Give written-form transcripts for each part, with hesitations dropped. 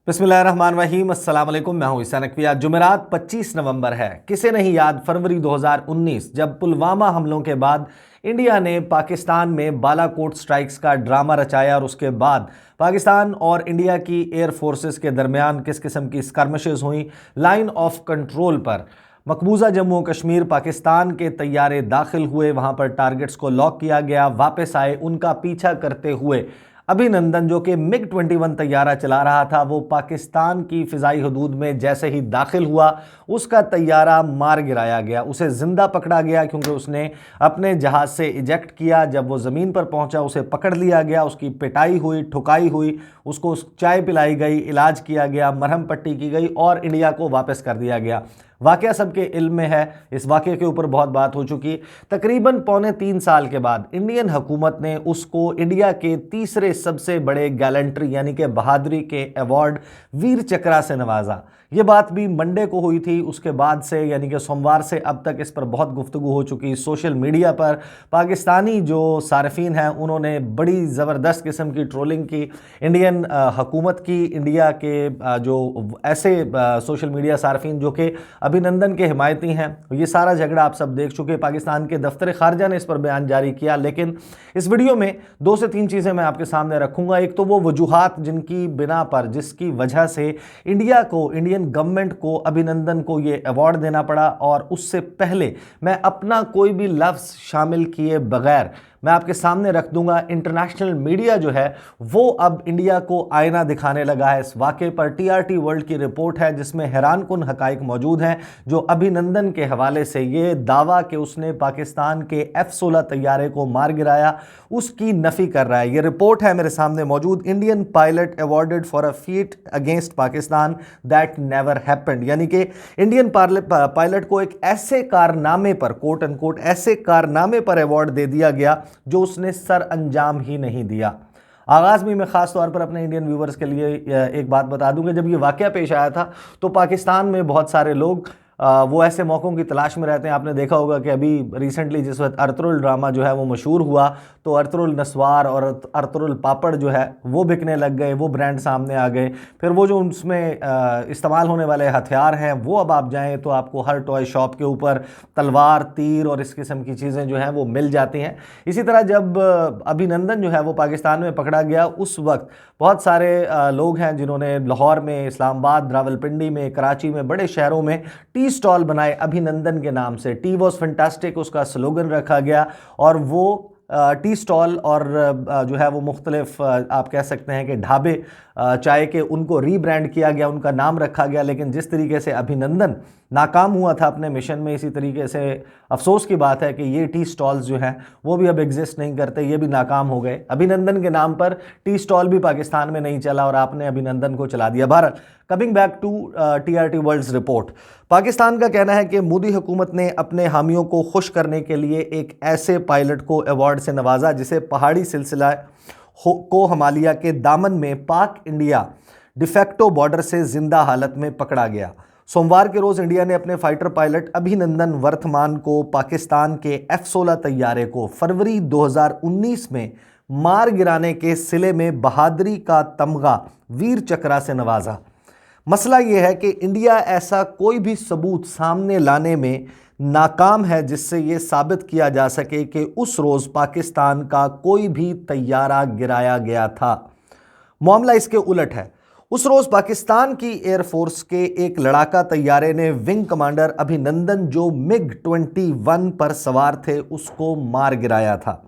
बिस्मिल्लाहिर्रहमानिर्रहीम, अस्सलाम वालेकुम। मैं हूं ईसा नकवी। आज जुमेरात 25 नवंबर है। किसे नहीं याद फरवरी 2019 जब पुलवामा हमलों के बाद इंडिया ने पाकिस्तान में बालाकोट स्ट्राइक्स का ड्रामा रचाया और उसके बाद पाकिस्तान और इंडिया की एयर फोर्सेस के दरमियान किस किस्म की स्कर्मिशेस हुई। लाइन ऑफ कंट्रोल पर मकबूजा जम्मू कश्मीर पाकिस्तान के तैयारे दाखिल हुए, वहां पर टारगेट्स को लॉक किया गया, वापस आए, उनका पीछा करते हुए अभिनंदन जो कि मिग 21 तैयारा चला रहा था वो पाकिस्तान की फ़िज़ाई हदूद में जैसे ही दाखिल हुआ उसका तैयारा मार गिराया गया, उसे ज़िंदा पकड़ा गया क्योंकि उसने अपने जहाज़ से इजेक्ट किया। जब वो ज़मीन पर पहुंचा उसे पकड़ लिया गया, उसकी पिटाई हुई, ठुकाई हुई, उसको चाय पिलाई गई, इलाज किया गया, मरहम पट्टी की गई और इंडिया को वापस कर दिया गया। वाकया सबके इल्म में है, इस वाकये के ऊपर बहुत बात हो चुकी। तकरीबन 3.25 साल के बाद इंडियन हुकूमत ने उसको इंडिया के तीसरे सबसे बड़े गैलेंट्री यानी कि बहादुरी के अवार्ड वीर चक्रा से नवाजा। ये बात भी मंडे को हुई थी, उसके बाद से यानी कि सोमवार से अब तक इस पर बहुत गुफ्तगू हो चुकी। सोशल मीडिया पर पाकिस्तानी जो सार्फिन हैं उन्होंने बड़ी ज़बरदस्त किस्म की ट्रोलिंग की इंडियन हुकूमत की। इंडिया के जो ऐसे सोशल मीडिया सार्फिन जो कि अभिनंदन के हिमायती हैं, ये सारा झगड़ा आप सब देख चुके। पाकिस्तान के दफ्तर खारजा ने इस पर बयान जारी किया, लेकिन इस वीडियो में 2 से 3 चीज़ें मैं आपके सामने रखूंगा। एक तो वो वजूहात जिनकी बिना पर, जिसकी वजह से इंडिया को, इंडियन गवर्नमेंट को, अभिनंदन को ये अवार्ड देना पड़ा, और उससे पहले मैं अपना कोई भी लफ्ज़ शामिल किए बगैर मैं आपके सामने रख दूंगा। इंटरनेशनल मीडिया जो है वो अब इंडिया को आईना दिखाने लगा है। इस वाक़े पर टीआरटी वर्ल्ड की रिपोर्ट है जिसमें हैरानकुन हकाइक मौजूद हैं, जो अभिनंदन के हवाले से ये दावा कि उसने पाकिस्तान के F-16 तैयारे को मार गिराया उसकी नफ़ी कर रहा है। ये रिपोर्ट है मेरे सामने मौजूद। Indian pilot awarded for a feet against Pakistan that never happened, यानी कि इंडियन पायलट को एक ऐसे कारनामे पर, कोट अनकोट ऐसे कारनामे पर अवार्ड दे दिया गया जो उसने सर अंजाम ही नहीं दिया। आगाज़ में मैं ख़ास तौर पर अपने इंडियन व्यूवर्स के लिए एक बात बता दूं कि जब ये वाक़या पेश आया था तो पाकिस्तान में बहुत सारे लोग वो ऐसे मौक़ों की तलाश में रहते हैं। आपने देखा होगा कि अभी रिसेंटली जिस वक्त अर्तुगरुल ड्रामा जो है वो मशहूर हुआ तो अर्तुगरुल नस्वार और अर्तुगरुल पापड़ जो है वो बिकने लग गए, वो ब्रांड सामने आ गए। फिर वो जो उसमें इस्तेमाल होने वाले हथियार हैं वो अब आप जाएं तो आपको हर टॉय शॉप के ऊपर तलवार, तीर और इस किस्म की चीज़ें जो हैं वो मिल जाती हैं। इसी तरह जब अभिनंदन जो है वो पाकिस्तान में पकड़ा गया उस वक्त बहुत सारे लोग हैं जिन्होंने लाहौर में, इस्लामाबाद, रावलपिंडी में, कराची में, बड़े शहरों में टी स्टॉल बनाए अभिनंदन के नाम से। टी वॉज फैंटास्टिक उसका स्लोगन रखा गया और वो टी स्टॉल और जो है वो मुख्तलिफ आप कह सकते हैं कि ढाबे चाय के, उनको रीब्रांड किया गया, उनका नाम रखा गया। लेकिन जिस तरीके से अभिनंदन नाकाम हुआ था अपने मिशन में, इसी तरीके से अफसोस की बात है कि ये टी स्टॉल्स जो हैं वो भी अब एग्जिस्ट नहीं करते, ये भी नाकाम हो गए। अभिनंदन के नाम पर टी स्टॉल भी पाकिस्तान में नहीं चला और आपने अभिनंदन को चला दिया। Bharat, coming back to TRT world's report, Pakistan का कहना है कि मोदी हुकूमत ने अपने हामियों को खुश करने के लिए एक ऐसे पायलट को अवार्ड से नवाजा जिसे पहाड़ी सिलसिला को हिमालय के दामन में पाक इंडिया डिफेक्टो बॉर्डर से जिंदा हालत में पकड़ा गया। सोमवार के रोज़ इंडिया ने अपने फाइटर पायलट अभिनंदन वर्तमान को पाकिस्तान के F-16 तैयारे को फरवरी 2019 में मार गिराने के सिले में बहादुरी का तमगा वीर चक्रा से नवाजा। मसला यह है कि इंडिया ऐसा कोई भी सबूत सामने लाने में नाकाम है जिससे ये साबित किया जा सके कि उस रोज़ पाकिस्तान का कोई भी तैयारा गिराया गया था। मामला इसके उलट है। उस रोज़ पाकिस्तान की एयरफोर्स के एक लड़ाका तैयारे ने विंग कमांडर अभिनंदन जो मिग 21 पर सवार थे उसको मार गिराया था।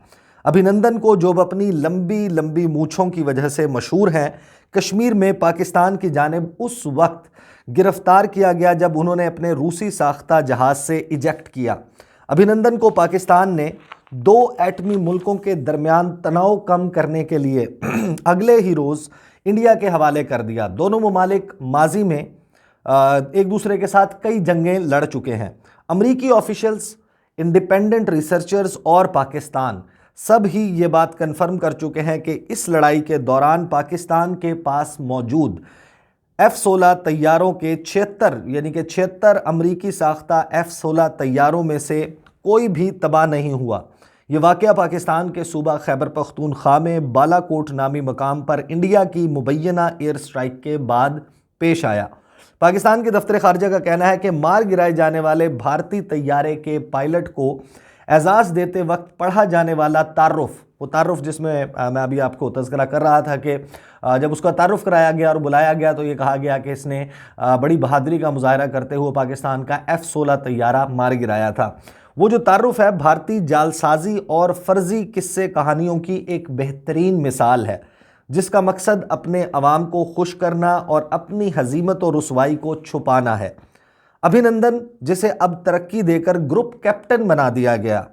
अभिनंदन को, जो अपनी लंबी लंबी मूंछों की वजह से मशहूर हैं, कश्मीर में पाकिस्तान की जानिब उस वक्त गिरफ्तार किया गया जब उन्होंने अपने रूसी साख्ता जहाज़ से इजेक्ट किया। अभिनंदन को पाकिस्तान ने 2 एटमी मुल्कों के दरमियान तनाव कम करने के लिए अगले ही रोज़ इंडिया के हवाले कर दिया। दोनों ममालिक माजी में एक दूसरे के साथ कई जंगें लड़ चुके हैं। अमरीकी ऑफिशियल्स, इंडिपेंडेंट रिसर्चर्स और पाकिस्तान सब ही ये बात कन्फर्म कर चुके हैं कि इस लड़ाई के दौरान पाकिस्तान के पास मौजूद F-16 तैयारों के 76 यानी कि 76 अमरीकी साख्ता F-16 तैयारों में से कोई भी तबाह नहीं हुआ। ये वाक़या पाकिस्तान के सूबा खैबर पख्तूनख्वा में बालाकोट नामी मकाम पर इंडिया की मुबैना एयर स्ट्राइक के बाद पेश आया। पाकिस्तान के दफ्तर खारजा का कहना है कि मार गिराए जाने वाले भारतीय तैयारे के पायलट को एजाज़ देते वक्त पढ़ा जाने वाला तारुफ, वो तारुफ जिसमें मैं अभी आपको तज़किरा कर रहा था कि जब उसका तारुफ कराया गया और बुलाया गया तो ये कहा गया कि इसने बड़ी बहादुरी का मुजाहरा करते हुए पाकिस्तान का F-16 तैयारा मार गिराया था। वो जो तारुफ है भारतीय जालसाजी और फर्जी किस्से कहानियों की एक बेहतरीन मिसाल है, जिसका मकसद अपने अवाम को खुश करना और अपनी हजीमत और रुसवाई को छुपाना है। अभिनंदन, जिसे अब तरक्की देकर ग्रुप कैप्टन बना दिया गया,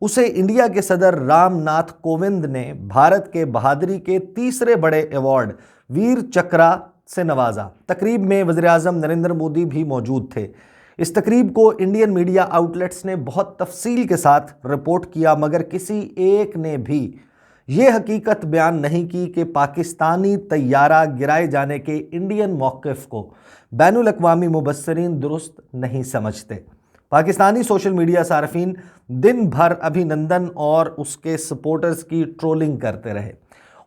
उसे इंडिया के सदर रामनाथ कोविंद ने भारत के बहादुरी के तीसरे बड़े अवार्ड वीर चक्रा से नवाजा। तकरीब में वज़ीर-ए-आज़म नरेंद्र मोदी भी मौजूद थे। इस तकरीब को इंडियन मीडिया आउटलेट्स ने बहुत तफसील के साथ रिपोर्ट किया, मगर किसी एक ने भी ये हकीकत बयान नहीं की कि पाकिस्तानी तैयारा गिराए जाने के इंडियन मौक़िफ़ को बैनुल अक़वामी मुबस्सिरीन दुरुस्त नहीं समझते। पाकिस्तानी सोशल मीडिया सार्फिन दिन भर अभिनंदन और उसके सपोर्टर्स की ट्रोलिंग करते रहे।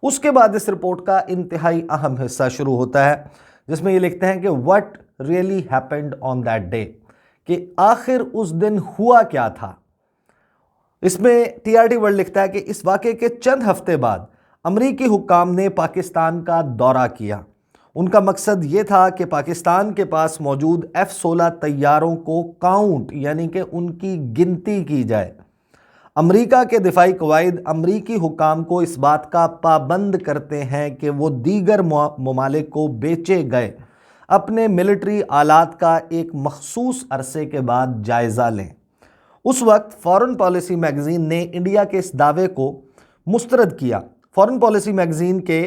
उसके बाद इस रिपोर्ट का इंतहाई अहम हिस्सा शुरू होता है, जिसमें ये लिखते हैं कि what really happened on that day, कि आखिर उस दिन हुआ क्या था। इसमें टीआरटी वर्ल्ड लिखता है कि इस वाक़े के चंद हफ्ते बाद अमरीकी हुक्काम ने पाकिस्तान का दौरा किया। उनका मकसद ये था कि पाकिस्तान के पास मौजूद F-16 तैयारों को काउंट यानी कि उनकी गिनती की जाए। अमरीका के दिफाई कवायद अमरीकी हुक्काम को इस बात का पाबंद करते हैं कि वो दीगर ममालिक को बेचे गए अपने मिलिट्री आलात का एक मखसूस अरसे के बाद जायज़ा लें। उस वक्त फॉरेन पॉलिसी मैगज़ीन ने इंडिया के इस दावे को मुस्तरद किया। फॉरेन पॉलिसी मैगज़ीन के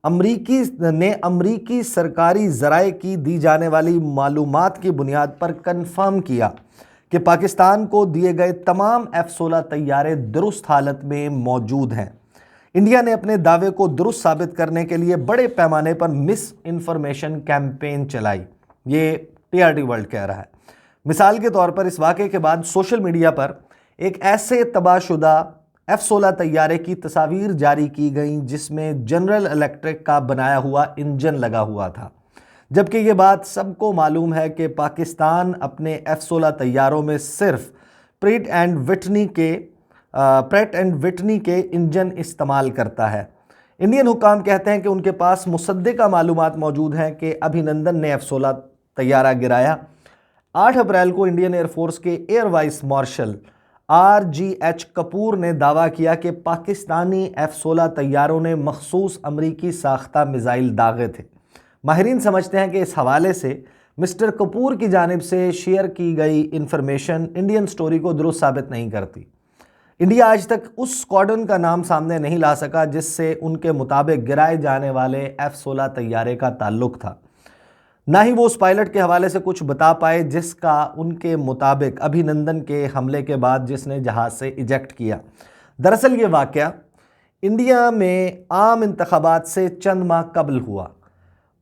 अमरीकी सरकारी ज़राए की दी जाने वाली मालूमात की बुनियाद पर कन्फर्म किया कि पाकिस्तान को दिए गए तमाम F-16 तैयारे दुरुस्त हालत में मौजूद हैं। इंडिया ने अपने दावे को दुरुस्त साबित करने के लिए बड़े पैमाने पर मिस इन्फॉर्मेशन कैंपेन चलाई, ये टीआरटी वर्ल्ड कह रहा है। मिसाल के तौर पर इस वाक़े के बाद सोशल मीडिया पर एक ऐसे तबाहशुदा F-16 तैयारे की तस्वीर जारी की गई जिसमें जनरल इलेक्ट्रिक का बनाया हुआ इंजन लगा हुआ था, जबकि ये बात सबको मालूम है कि पाकिस्तान अपने F-16 तैयारों में सिर्फ प्रेट एंड विटनी के इंजन इस्तेमाल करता है। इंडियन हुक्काम कहते हैं कि उनके पास मुसद्दिका मालूमात मौजूद हैं कि अभिनंदन ने F-16 तैयारा गिराया। 8 अप्रैल को इंडियन एयरफोर्स के air vice marshal RGH Kapoor ने दावा किया कि पाकिस्तानी F-16 तैयारों ने मखसूस अमरीकी साख्ता मिसाइल दागे थे। माहिरीन समझते हैं कि इस हवाले से मिस्टर कपूर की जानिब से शेयर की गई इंफॉर्मेशन इंडियन स्टोरी को दुरुस्त साबित नहीं करती। इंडिया आज तक उस स्क्वाड्रन का नाम सामने नहीं ला सका जिससे उनके मुताबिक गिराए जाने वाले F-16 तैयारे का ताल्लुक था। ना ही वो उस पायलट के हवाले से कुछ बता पाए जिसका उनके मुताबिक अभिनंदन के हमले के बाद जिसने जहाज़ से इजेक्ट किया। दरअसल ये वाक़या इंडिया में आम इंतखाबात से चंद माह कबल हुआ।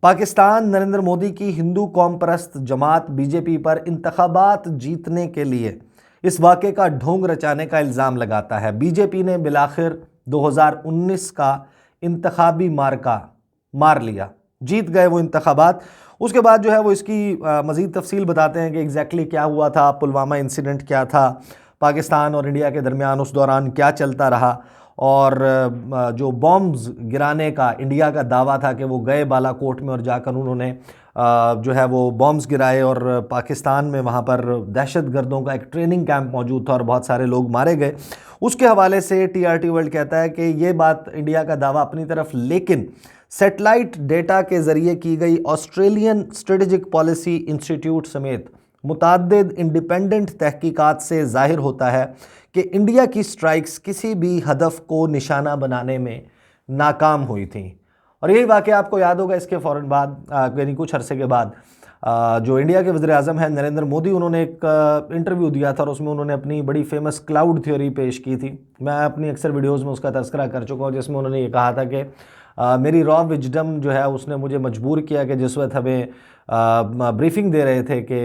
पाकिस्तान नरेंद्र मोदी की हिंदू कौम परस्त जमात बीजेपी पर इंतखाबात जीतने के लिए इस वाक़े का ढोंग रचाने का इल्ज़ाम लगाता है। बीजेपी ने बिलाखिर 2019 का इंतखाबी मार्का मार लिया, जीत गए वो इंतखाबात। उसके बाद जो है वो इसकी मज़ीद तफसील बताते हैं कि एग्जैक्टली क्या हुआ था, पुलवामा इंसिडेंट क्या था, पाकिस्तान और इंडिया के दरमियान उस दौरान क्या चलता रहा, और जो बॉम्ब्स गिराने का इंडिया का दावा था कि वो गए बालाकोट में और जाकर उन्होंने जो है वो बॉम्ब्स गिराए और पाकिस्तान में वहाँ पर दहशतगर्दों का एक ट्रेनिंग कैंप मौजूद था और बहुत सारे लोग मारे गए। उसके हवाले से टीआरटी वर्ल्ड कहता है कि ये बात इंडिया का दावा अपनी तरफ, लेकिन सैटेलाइट डेटा के ज़रिए की गई ऑस्ट्रेलियन स्ट्रेटेजिक पॉलिसी इंस्टीट्यूट समेत मुतअद्दिद इंडिपेंडेंट तहकीकात से ज़ाहिर होता है कि इंडिया की स्ट्राइक्स किसी भी हदफ को निशाना बनाने में नाकाम हुई थी। और यही वाक़या आपको याद होगा, इसके फ़ौरन बाद यानी कुछ अरसे के बाद जो इंडिया के वज़ीर-ए-आज़म हैं नरेंद्र मोदी, उन्होंने एक इंटरव्यू दिया था और उसमें उन्होंने अपनी बड़ी फेमस क्लाउड थ्योरी पेश की थी। मैं अपनी अक्सर वीडियोज़ में उसका तज़किरा कर चुका हूँ, जिसमें उन्होंने ये कहा था कि मेरी रॉ विजडम जो है उसने मुझे मजबूर किया कि जिस वक्त हमें ब्रीफिंग दे रहे थे कि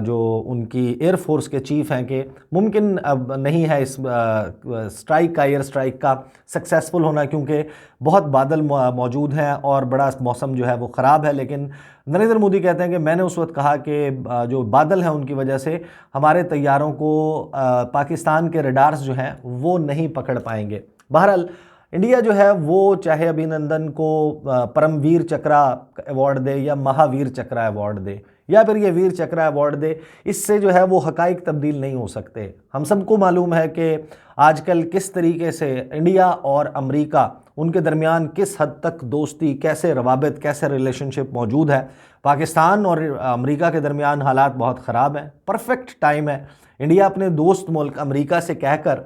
जो उनकी एयरफोर्स के चीफ हैं कि मुमकिन अब नहीं है इस स्ट्राइक का, एयर स्ट्राइक का सक्सेसफुल होना, क्योंकि बहुत बादल मौजूद हैं और बड़ा मौसम जो है वो ख़राब है। लेकिन नरेंद्र मोदी कहते हैं कि मैंने उस वक्त कहा कि जो बादल हैं उनकी वजह से हमारे तैयारों को पाकिस्तान के रडार्स जो हैं वो नहीं पकड़ पाएंगे। बहरहाल इंडिया जो है वो चाहे अभिनंदन को परमवीर चक्रा अवार्ड दे या महावीर चक्रा अवार्ड दे या फिर ये वीर चक्रा अवार्ड दे, इससे जो है वो हकाइक तब्दील नहीं हो सकते। हम सबको मालूम है कि आजकल किस तरीके से इंडिया और अमेरिका उनके दरमियान किस हद तक दोस्ती, कैसे रवाबित, कैसे रिलेशनशिप मौजूद है। पाकिस्तान और अमेरिका के दरमियान हालात बहुत ख़राब हैं। परफेक्ट टाइम है इंडिया अपने दोस्त मुल्क अमेरिका से कहकर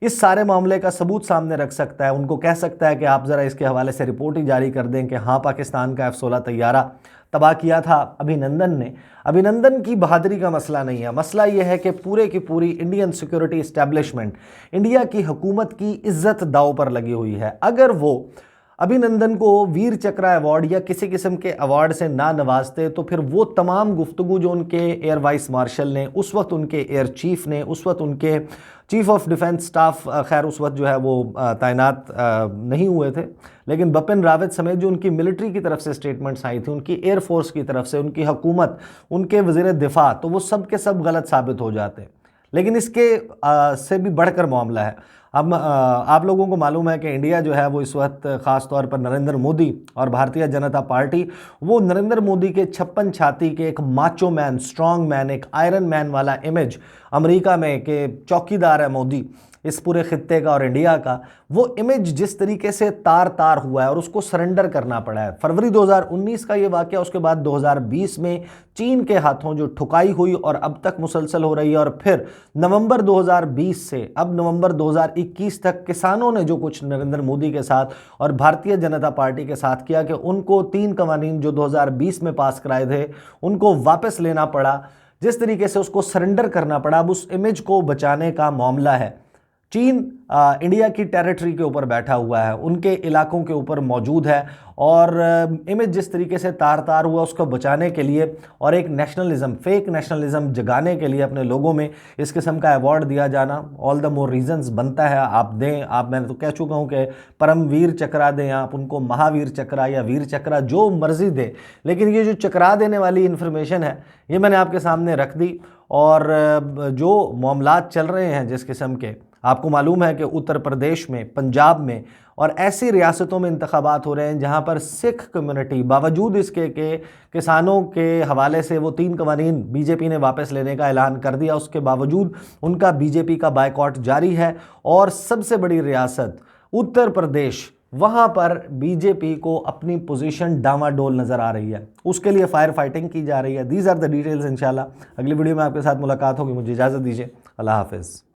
इस सारे मामले का सबूत सामने रख सकता है। उनको कह सकता है कि आप ज़रा इसके हवाले से रिपोर्ट ही जारी कर दें कि हाँ, पाकिस्तान का F-16 तैयारा तबाह किया था अभिनंदन ने। अभिनंदन की बहादुरी का मसला नहीं है, मसला यह है कि पूरे की पूरी इंडियन सिक्योरिटी इस्टेब्लिशमेंट, इंडिया की हुकूमत की इज्जत दांव पर लगी हुई है। अगर वो अभिनंदन को वीर चक्रा अवार्ड या किसी किस्म के अवार्ड से ना नवाजते तो फिर वो तमाम गुफ्तगू जो उनके एयर वाइस मार्शल ने, उस वक्त उनके एयर चीफ ने, उस वक्त उनके चीफ ऑफ डिफेंस स्टाफ, खैर उस वक्त जो है वो तैनात नहीं हुए थे, लेकिन बिपिन रावत समेत जो उनकी मिलिट्री की तरफ से स्टेटमेंट्स आई थी, उनकी एयरफोर्स की तरफ से, उनकी हुकूमत, उनके वज़ीर दिफा, तो वो सब के सब गलत साबित हो जाते। लेकिन इसके से भी बढ़कर मामला है। अब आप लोगों को मालूम है कि इंडिया जो है वो इस वक्त ख़ास तौर पर नरेंद्र मोदी और भारतीय जनता पार्टी, वो नरेंद्र मोदी के 56 छाती के एक माचो मैन, स्ट्रॉन्ग मैन, एक आयरन मैन वाला इमेज अमेरिका में कि चौकीदार है मोदी इस पूरे खित्ते का और इंडिया का, वो इमेज जिस तरीके से तार तार हुआ है और उसको सरेंडर करना पड़ा है। फरवरी 2019 का ये वाक़या, उसके बाद 2020 में चीन के हाथों जो ठुकाई हुई और अब तक मुसलसल हो रही है, और फिर नवंबर 2020 से अब नवंबर 2021 तक किसानों ने जो कुछ नरेंद्र मोदी के साथ और भारतीय जनता पार्टी के साथ किया कि उनको 3 कवानीन जो 2020 में पास कराए थे उनको वापस लेना पड़ा, जिस तरीके से उसको सरेंडर करना पड़ा। अब उस इमेज को बचाने का मामला है। चीन इंडिया की टेरिटरी के ऊपर बैठा हुआ है, उनके इलाकों के ऊपर मौजूद है, और इमेज जिस तरीके से तार तार हुआ उसको बचाने के लिए और एक नेशनलिज्म, फेक नेशनलिज्म जगाने के लिए अपने लोगों में इस किस्म का अवार्ड दिया जाना ऑल द मोर रीजंस बनता है। आप दें, आप, मैंने तो कह चुका हूँ कि परमवीर चक्रा दें, आप उनको महावीर चक्रा या वीर चक्रा जो मर्जी दें, लेकिन ये जो चक्रा देने वाली इन्फॉर्मेशन है ये मैंने आपके सामने रख दी। और जो मामलात चल रहे हैं जिस किस्म के, आपको मालूम है कि उत्तर प्रदेश में, पंजाब में और ऐसी रियासतों में इंतखाबात हो रहे हैं जहां पर सिख कम्युनिटी, बावजूद इसके कि किसानों के हवाले से वो 3 कवानीन बीजेपी ने वापस लेने का ऐलान कर दिया, उसके बावजूद उनका बीजेपी का बायकॉट जारी है। और सबसे बड़ी रियासत उत्तर प्रदेश, वहाँ पर बीजेपी को अपनी पोजीशन डामाडोल नज़र आ रही है, उसके लिए फायर फाइटिंग की जा रही है। These are the details. इंशाल्लाह अगली वीडियो में आपके साथ मुलाकात होगी। मुझे इजाज़त दीजिए। अल्लाह हाफिज़।